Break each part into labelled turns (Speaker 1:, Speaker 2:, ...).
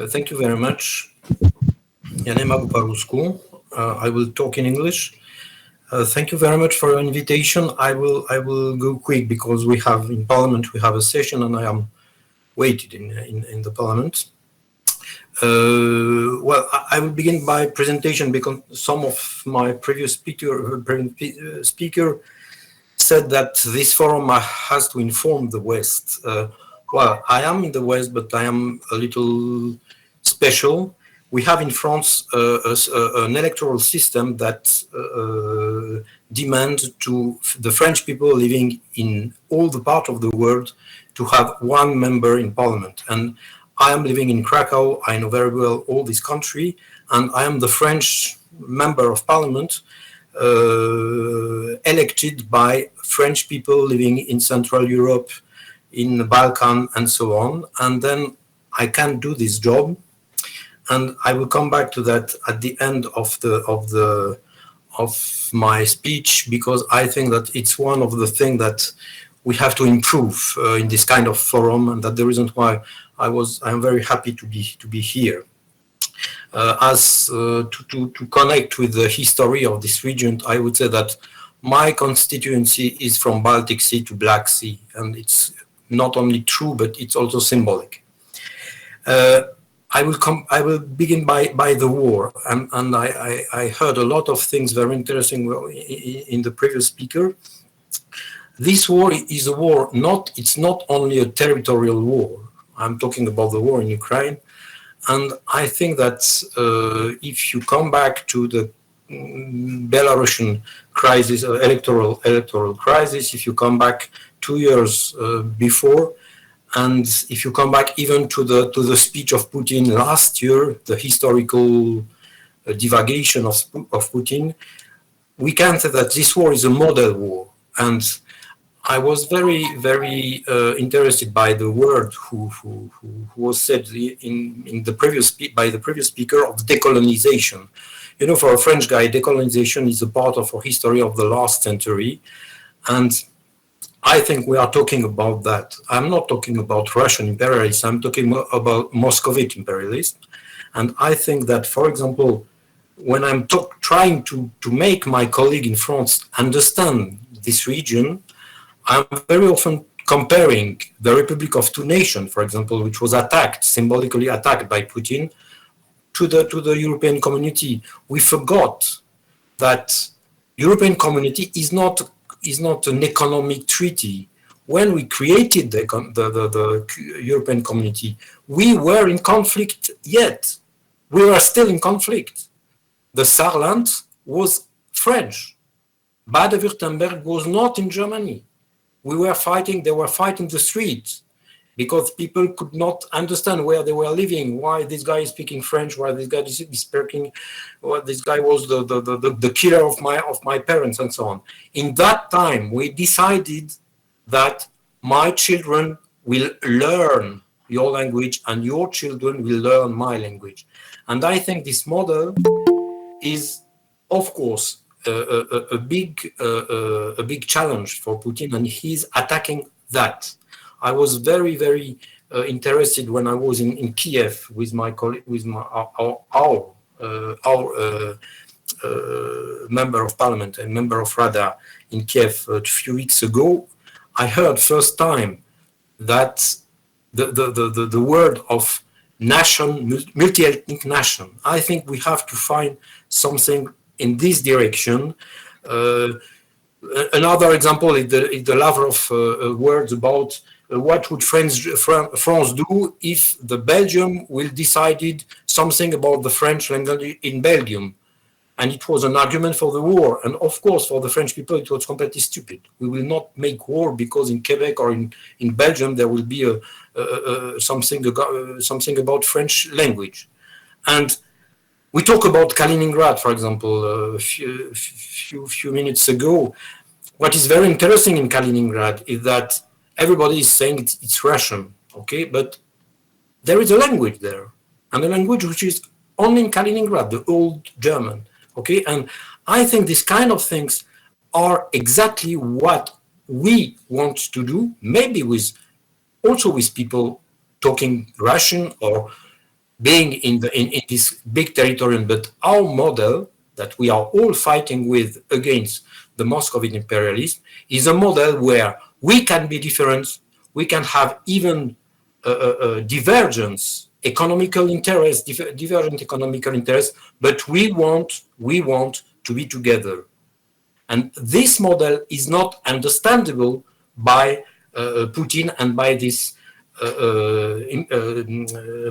Speaker 1: Thank you very much. Я не могу по-русски. I will talk in English. Thank you very much for your invitation. I will go quick because we have in Parliament we have a session and I am waited in the Parliament. Well, I will begin by presentation because some of my previous speaker said that this forum has to inform the West. Well, I am in the West, but I am a little special. We have in France an electoral system that demands to the French people living in all the part of the world to have one member in parliament. And I am living in Krakow. I know very well all this country, and I am the French member of parliament elected by French people living in Central Europe, in the Balkan, and so on. And then I can do this job. And I will come back to that at the end of my speech, because I think that it's one of the things that we have to improve in this kind of forum, and that the reason why I am very happy to be here. To connect with the history of this region, I would say that my constituency is from Baltic Sea to Black Sea, and it's not only true, but it's also symbolic. I will begin by the war, and I heard a lot of things very interesting in the previous speaker. This war is a war, it's not only a territorial war. I'm talking about the war in Ukraine, and I think that if you come back to the Belarusian crisis, electoral crisis, if you come back 2 years before, and if you come back even to the speech of Putin last year, the historical divagation of Putin, we can say that this war is a model war. And I was very, very interested by the word who was said in the by the previous speaker of decolonization. You know, for a French guy, decolonization is a part of our history of the last century, and I think we are talking about that. I'm not talking about Russian imperialists, I'm talking about Moscovite imperialists. And I think that, for example, when I'm trying to make my colleague in France understand this region, I'm very often comparing the Republic of Two Nations, for example, which was symbolically attacked by Putin, to the European community. We forgot that European community is not an economic treaty. When we created the European community, we were in conflict yet. We were still in conflict. The Saarland was French. Baden-Württemberg was not in Germany. They were fighting the streets because people could not understand where they were living, why this guy is speaking French, why this guy is speaking, why this guy was the killer of my parents, and so on. In that time, we decided that my children will learn your language and your children will learn my language. And I think this model is, of course, a big challenge for Putin, and he's attacking that. I was very, very interested when I was in Kiev with my colleague, with our member of parliament and member of Rada in Kiev a few weeks ago. I heard first time that the word of nation, multi-ethnic nation. I think we have to find something in this direction. Another example is the Lavrov words about what would France do if the Belgium will decided something about the French language in Belgium. And it was an argument for the war. And of course, for the French people, it was completely stupid. We will not make war because in Quebec or in Belgium, there will be something about French language. And we talk about Kaliningrad, for example, a few minutes ago. What is very interesting in Kaliningrad is that everybody is saying it's Russian, okay? But there is a language there, and a language which is only in Kaliningrad, the old German, okay? And I think these kind of things are exactly what we want to do, maybe also with people talking Russian or being in this big territory, but our model that we are all fighting with against the Moscovite imperialism is a model where we can be different, we can have even divergence, economical interest, divergent economical interest, but we want to be together. And this model is not understandable by Putin and by this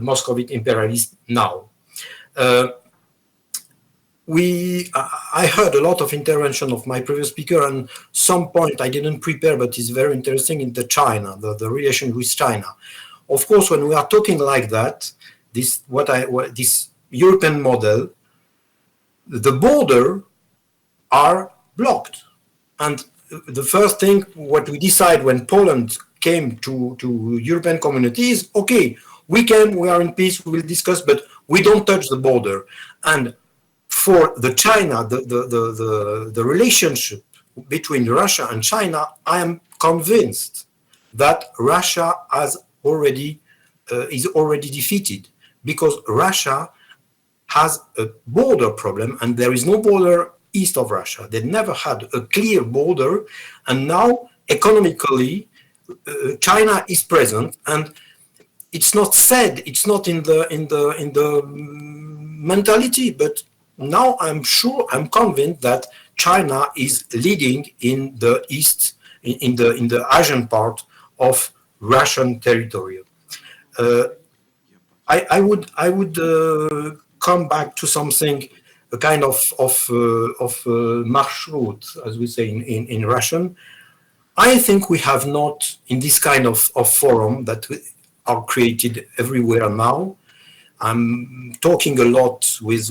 Speaker 1: Moscovite imperialist now. I heard a lot of intervention of my previous speaker, and some point I didn't prepare, but it's very interesting in the China, the relation with China. Of course, when we are talking like that, this European model, the border are blocked, and the first thing what we decide when Poland came to European communities, okay, we are in peace, we will discuss, but we don't touch the border. And for the China, the relationship between Russia and China, I am convinced that Russia is already defeated, because Russia has a border problem, and there is no border east of Russia. They never had a clear border, and now economically, China is present, and it's not said, it's not in the mentality, but now I'm convinced that China is leading in the east, in the Asian part of Russian territory. I would come back to something, a kind of marshroute, as we say in Russian. I think we have not, in this kind of forum that are created everywhere now. I'm talking a lot with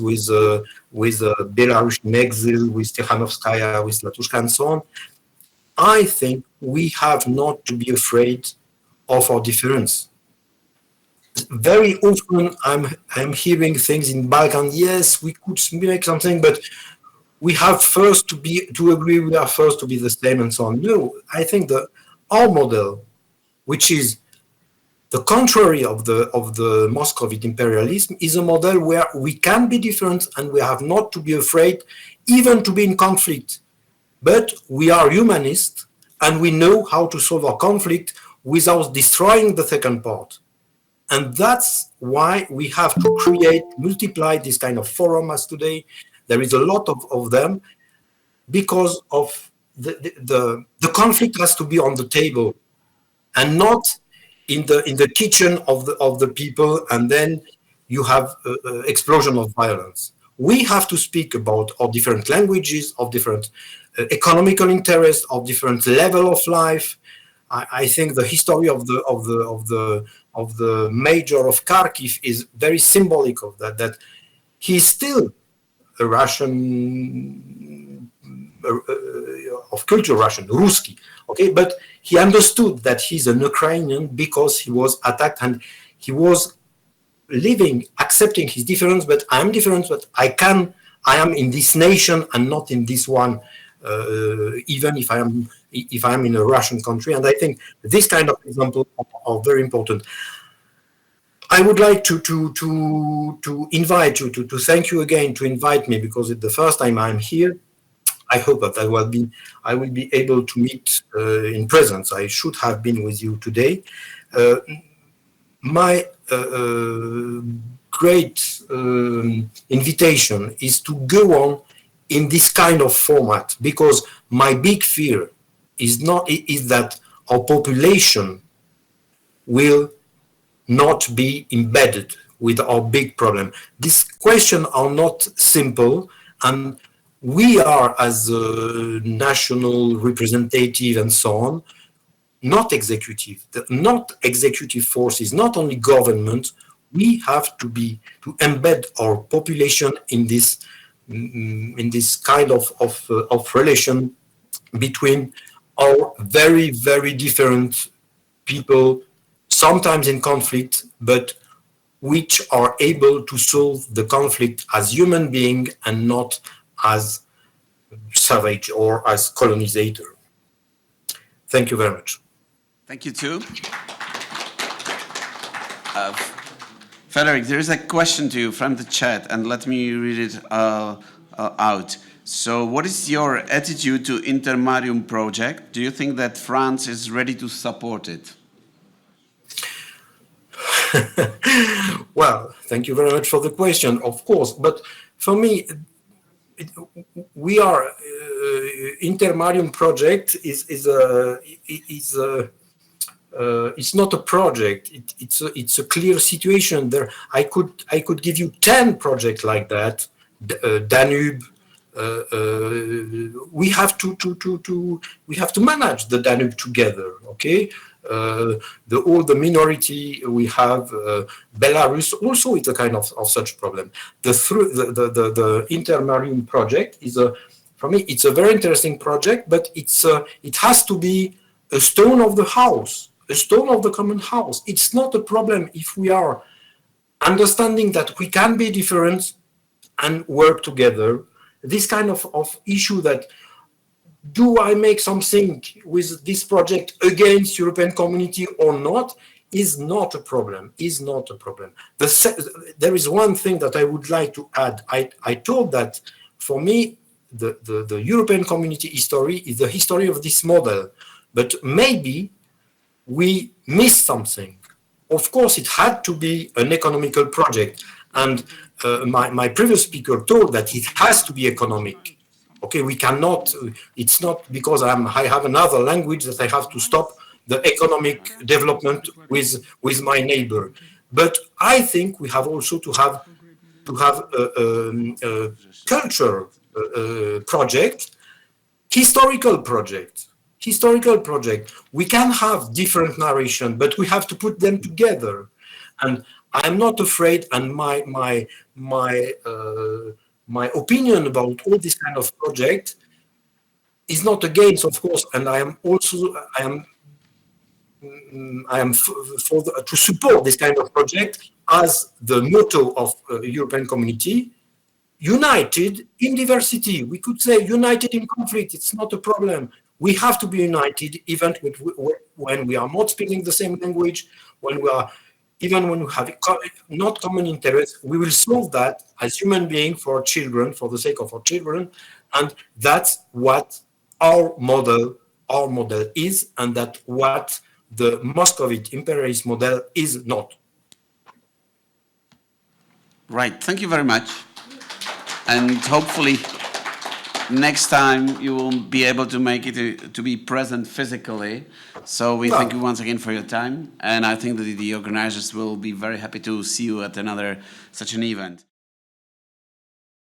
Speaker 1: Belarusian exile, with Tikhanovskaya, with Latushka, and so on. I think we have not to be afraid of our difference. Very often I'm hearing things in Balkan, yes, we could make something, but we have first to agree, we are first to be the same, and so on. No, I think that our model, which is the contrary of the Moscovite imperialism, is a model where we can be different and we have not to be afraid even to be in conflict. But we are humanists and we know how to solve our conflict without destroying the second part. And that's why we have to multiply this kind of forum as today. There is a lot of them, because of the conflict has to be on the table and not in the kitchen of the people, and then you have explosion of violence. We have to speak about our different languages, of different economical interests, of different level of life. I think the history of the mayor of Kharkiv is very symbolic of that. That he is still a Russian, of culture Russian, Ruski, okay, but he understood that he's an Ukrainian because he was attacked, and he was living, accepting his difference. But I'm different, but I am in this nation and not in this one. Even if I am in a Russian country, and I think this kind of examples are very important. I would like to invite you to thank you again to invite me, because it's the first time I'm here. I hope that I will be able to meet in presence. I should have been with you today. My great invitation is to go on in this kind of format, because my big fear is that our population will not be embedded with our big problem. These questions are not simple, and we are, as a national representative and so on, not executive. The not executive force is not only government. We have to embed our population in this kind of relation between our very, very different people, sometimes in conflict, but which are able to solve the conflict as human being and not as savage or as colonizer. Thank you very much.
Speaker 2: Thank you too. Frederic, there is a question to you from the chat, and let me read it out. So, what is your attitude to Intermarium project? Do you think that France is ready to support it?
Speaker 1: Well, thank you very much for the question, of course. But for me, we are Intermarium project it's not a project. It's a clear situation. There, I could give you 10 projects like that. Danube. We have to manage the Danube together. Okay. All the minority we have, Belarus also is a kind of such problem. The Intermarium project is for me it's a very interesting project, but it has to be a stone of the house, a stone of the common house. It's not a problem if we are understanding that we can be different and work together. This kind of issue that do I make something with this project against European community or not is not a problem, is not a problem. There is one thing that I would like to add. I told that for me, the European community history is the history of this model, but maybe we missed something. Of course, it had to be an economical project, and my previous speaker told that it has to be economic. Okay, we cannot, it's not because I have another language that I have to stop the economic development with my neighbor. But I think we have also to have a culture project, historical project. We can have different narration, but we have to put them together. And I'm not afraid, and my opinion about all this kind of project is not against, of course, and I am to support this kind of project as the motto of European community. United in diversity. We could say united in conflict. It's not a problem. We have to be united even when we are not speaking the same language, even when we have not common interests. We will solve that as human beings for our children, for the sake of our children. And that's what our model is, and that's what the Moscovite imperialist model is not.
Speaker 2: Right. Thank you very much. And hopefully next time you will be able to make it to be present physically. So we thank you once again for your time. And I think that the organizers will be very happy to see you at another such an event.